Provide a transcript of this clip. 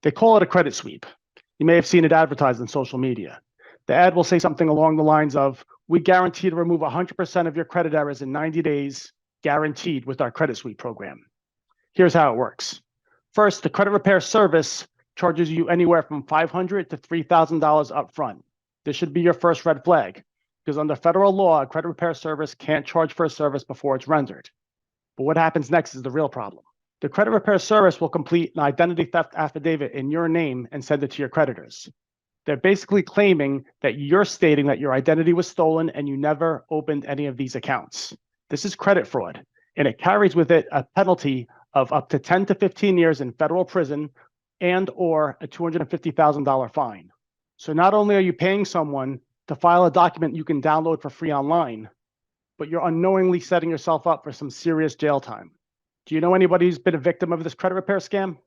They call it a credit sweep. You may have seen it advertised on social media. The ad will say something along the lines of, "We guarantee to remove 100% of your credit errors in 90 days, guaranteed with our credit sweep program." Here's how it works. First, the credit repair service charges you anywhere from $500 to $3,000 upfront. This should be your first red flag, because under federal law, a credit repair service can't charge for a service before it's rendered. But what happens next is the real problem. The credit repair service will complete an identity theft affidavit in your name and send it to your creditors. They're basically claiming that you're stating that your identity was stolen and you never opened any of these accounts. This is credit fraud, and it carries with it a penalty of up to 10 to 15 years in federal prison and or a $250,000 fine. So not only are you paying someone to file a document you can download for free online, but you're unknowingly setting yourself up for some serious jail time. Do you know anybody who's been a victim of this credit repair scam?